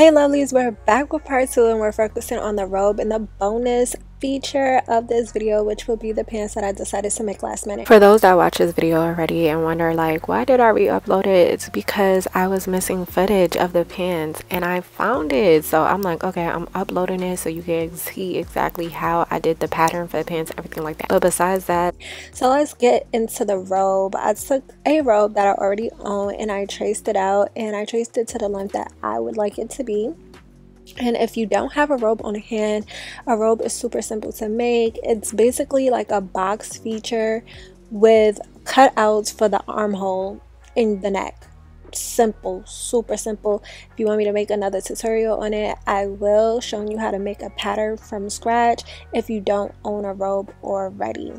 Hey lovelies, we're back with part 2 and we're focusing on the robe and the bonus feature of this video, which will be the pants that I decided to make last minute. For those that watch this video already and wonder like, why did I re-upload it? It's because I was missing footage of the pants and I found it. So I'm like, okay, I'm uploading it so you can see exactly how I did the pattern for the pants, everything like that. But besides that, so let's get into the robe. I took a robe that I already own and I traced it out, and I traced it to the length that I would like it to be. And if you don't have a robe on hand, a robe is super simple to make. It's basically like a box feature with cutouts for the armhole in the neck. Simple, super simple. If you want me to make another tutorial on it, I will, showing you how to make a pattern from scratch if you don't own a robe already.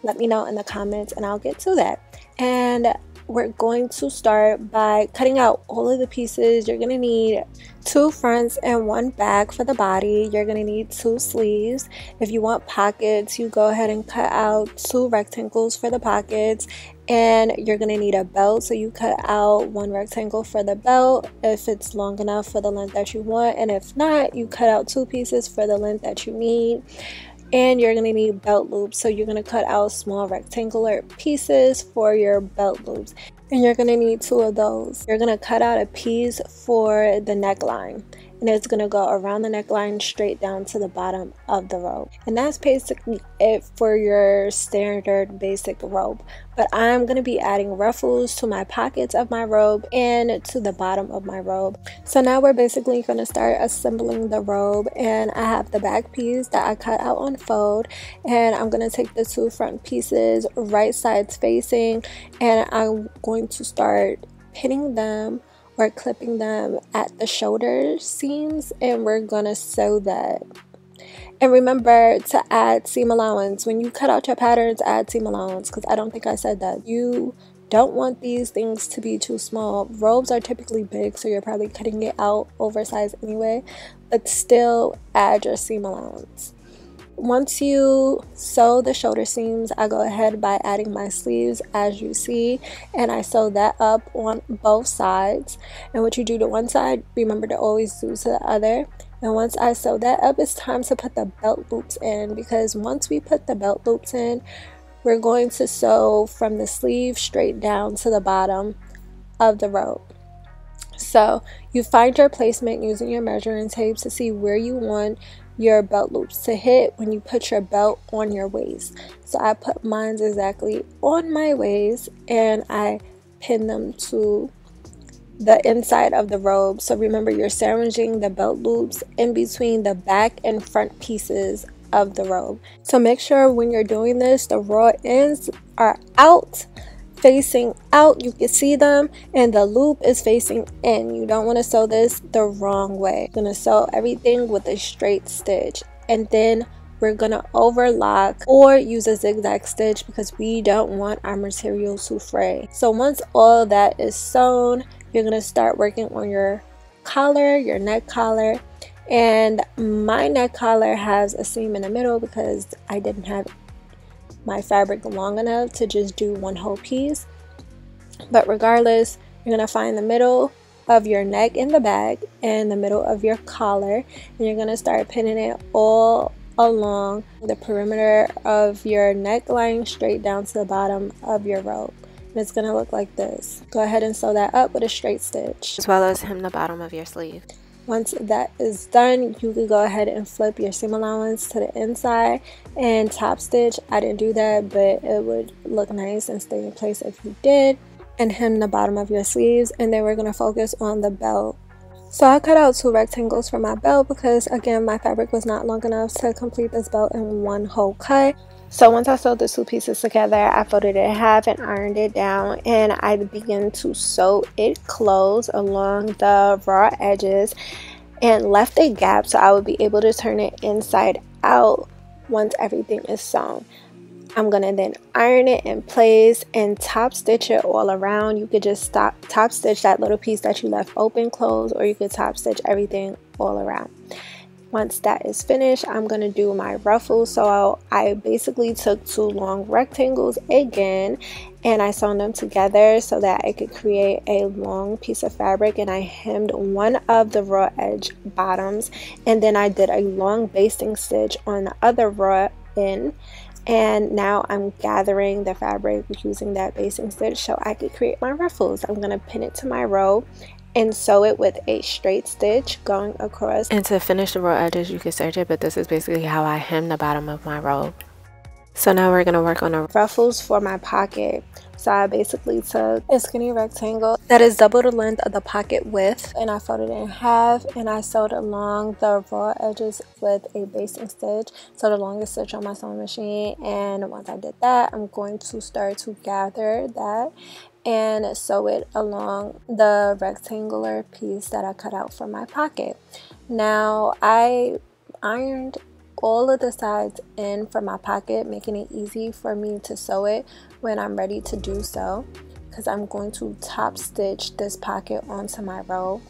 Let me know in the comments and I'll get to that. And we're going to start by cutting out all of the pieces. You're going to need 2 fronts and 1 back for the body. You're going to need 2 sleeves. If you want pockets, you go ahead and cut out 2 rectangles for the pockets. And you're going to need a belt, so you cut out 1 rectangle for the belt if it's long enough for the length that you want, and if not, you cut out 2 pieces for the length that you need. And you're going to need belt loops, so you're going to cut out small rectangular pieces for your belt loops, and you're going to need 2 of those. You're going to cut out a piece for the neckline, and it's going to go around the neckline straight down to the bottom of the robe. And that's basically it for your standard basic robe. But I'm going to be adding ruffles to my pockets of my robe and to the bottom of my robe. So now we're basically going to start assembling the robe, and I have the back piece that I cut out on fold, and I'm going to take the 2 front pieces right sides facing, and I'm going to start pinning them or clipping them at the shoulder seams, and we're gonna sew that. And remember to add seam allowance when you cut out your patterns. Add seam allowance, because I don't think I said that. You don't want these things to be too small. Robes are typically big, so you're probably cutting it out oversized anyway, but still add your seam allowance. Once you sew the shoulder seams, I go ahead by adding my sleeves, as you see, and I sew that up on both sides. And what you do to one side, remember to always do to the other. And once I sew that up, it's time to put the belt loops in, because once we put the belt loops in, we're going to sew from the sleeve straight down to the bottom of the robe. So you find your placement using your measuring tape to see where you want your belt loops to hit when you put your belt on your waist. So I put mine exactly on my waist, and I pin them to the inside of the robe. So remember, you're sandwiching the belt loops in between the back and front pieces of the robe. So make sure when you're doing this, the raw ends are out, facing out, you can see them, and the loop is facing in. You don't want to sew this the wrong way. You're going to sew everything with a straight stitch, and then we're going to overlock or use a zigzag stitch because we don't want our material to fray. So once all that is sewn, you're going to start working on your collar, your neck collar. And my neck collar has a seam in the middle because I didn't have my fabric long enough to just do one whole piece. But regardless, you're going to find the middle of your neck in the back and the middle of your collar, and you're going to start pinning it all along the perimeter of your neckline straight down to the bottom of your robe. And it's going to look like this. Go ahead and sew that up with a straight stitch, as well as hem the bottom of your sleeve. Once that is done, you can go ahead and flip your seam allowance to the inside and top stitch. I didn't do that, but it would look nice and stay in place if you did. And hem the bottom of your sleeves, and then we're going to focus on the belt. So I cut out 2 rectangles for my belt because, again, my fabric was not long enough to complete this belt in one whole cut. So once I sewed the 2 pieces together, I folded it in half and ironed it down, and I began to sew it close along the raw edges and left a gap so I would be able to turn it inside out once everything is sewn. I'm going to then iron it in place and top stitch it all around. You could just top stitch that little piece that you left open closed, or you could top stitch everything all around. Once that is finished, I'm going to do my ruffles. So I basically took 2 long rectangles again, and I sewn them together so that I could create a long piece of fabric, and I hemmed one of the raw edge bottoms, and then I did a long basting stitch on the other raw end. And now I'm gathering the fabric using that basting stitch so I could create my ruffles. I'm going to pin it to my row and sew it with a straight stitch going across. And to finish the raw edges, you can serge it, but this is basically how I hem the bottom of my robe. So now we're going to work on the ruffles for my pocket. So I basically took a skinny rectangle that is double the length of the pocket width, and I folded it in half, and I sewed along the raw edges with a basting stitch, so the longest stitch on my sewing machine. And once I did that, I'm going to start to gather that and sew it along the rectangular piece that I cut out for my pocket. Now I ironed all of the sides in for my pocket, making it easy for me to sew it when I'm ready to do so, because I'm going to top stitch this pocket onto my robe.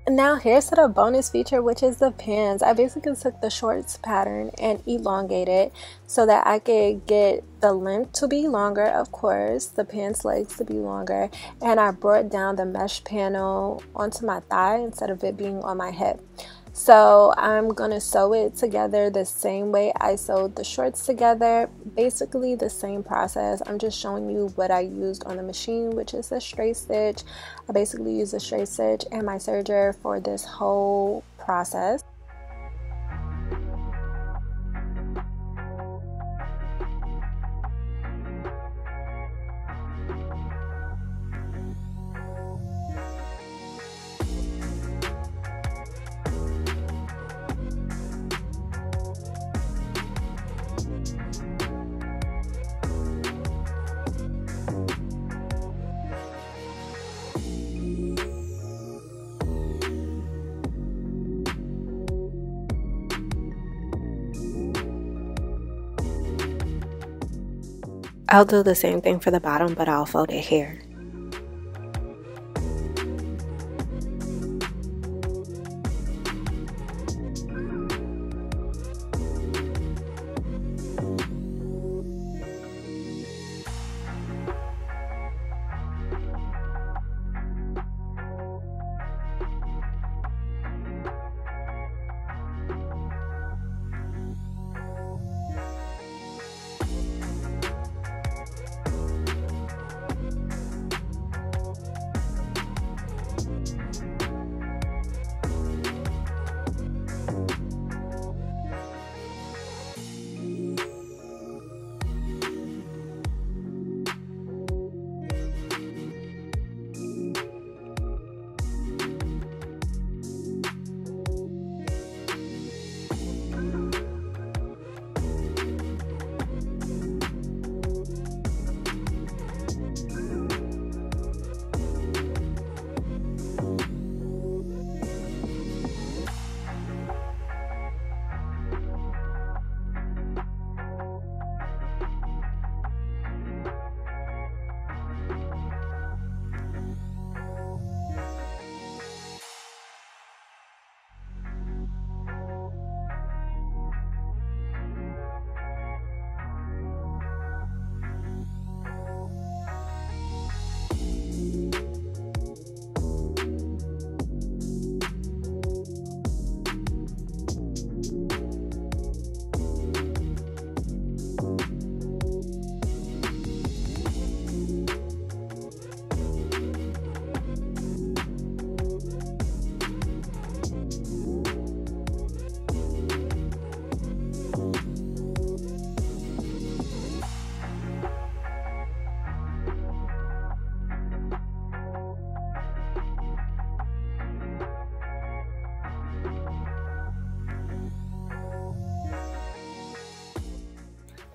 Now here's to the bonus feature, which is the pants. I basically took the shorts pattern and elongated so that I could get the length to be longer, of course, the pants legs to be longer, and I brought down the mesh panel onto my thigh instead of it being on my hip. So I'm gonna sew it together the same way I sewed the shorts together, basically the same process. I'm just showing you what I used on the machine, which is a straight stitch. I basically used a straight stitch and my serger for this whole process. I'll do the same thing for the bottom, but I'll fold it here.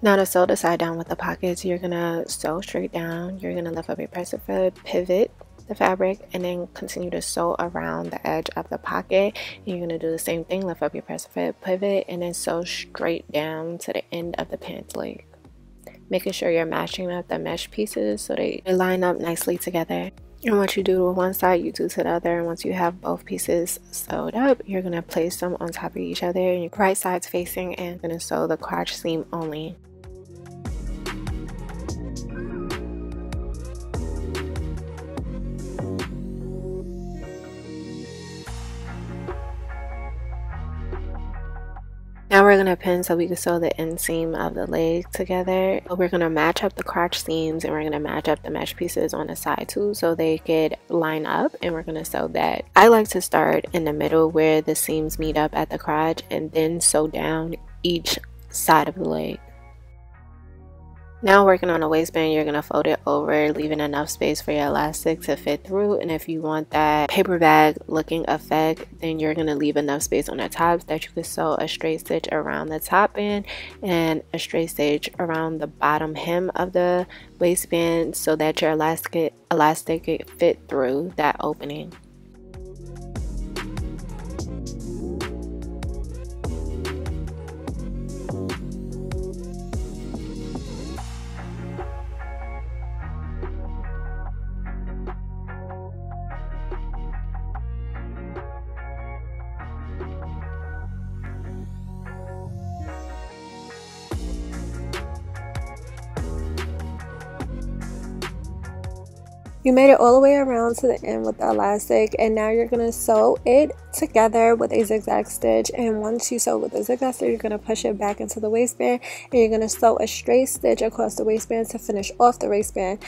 Now to sew the side down with the pockets, you're gonna sew straight down. You're gonna lift up your press foot, pivot, the fabric and then continue to sew around the edge of the pocket. And you're going to do the same thing, lift up your press fit pivot and then sew straight down to the end of the pants leg, making sure you're matching up the mesh pieces so they line up nicely together. And what you do to one side, you do to the other. And once you have both pieces sewed up, you're going to place them on top of each other and your right side's facing, and going to sew the crotch seam only. Now we're going to pin so we can sew the inseam of the leg together. We're going to match up the crotch seams and we're going to match up the mesh pieces on the side too so they could line up, and we're going to sew that. I like to start in the middle where the seams meet up at the crotch and then sew down each side of the leg. Now working on the waistband, you're going to fold it over, leaving enough space for your elastic to fit through. And if you want that paper bag looking effect, then you're going to leave enough space on the top that you can sew a straight stitch around the top band and a straight stitch around the bottom hem of the waistband so that your elastic can fit through that opening. You made it all the way around to the end with the elastic, and now you're going to sew it together with a zigzag stitch. And once you sew with a zigzag stitch, you're going to push it back into the waistband and you're going to sew a straight stitch across the waistband to finish off the waistband.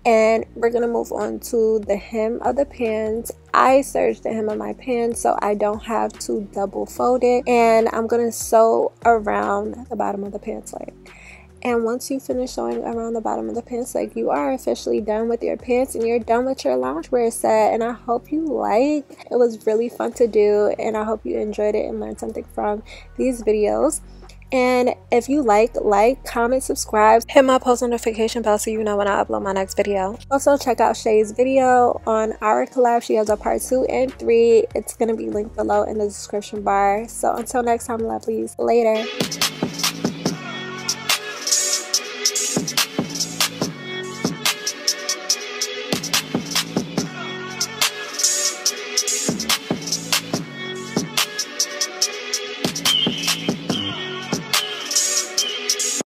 And we're going to move on to the hem of the pants. I serged the hem of my pants so I don't have to double fold it, and I'm going to sew around the bottom of the pants leg. And once you finish sewing around the bottom of the pants leg, you are officially done with your pants and you're done with your loungewear set. And I hope you like. It was really fun to do, and I hope you enjoyed it and learned something from these videos. And if you like, comment, subscribe, hit my post notification bell so you know when I upload my next video. Also check out Shay's video on our collab. She has a part 2 and 3. It's going to be linked below in the description bar. So until next time, lovelies, later.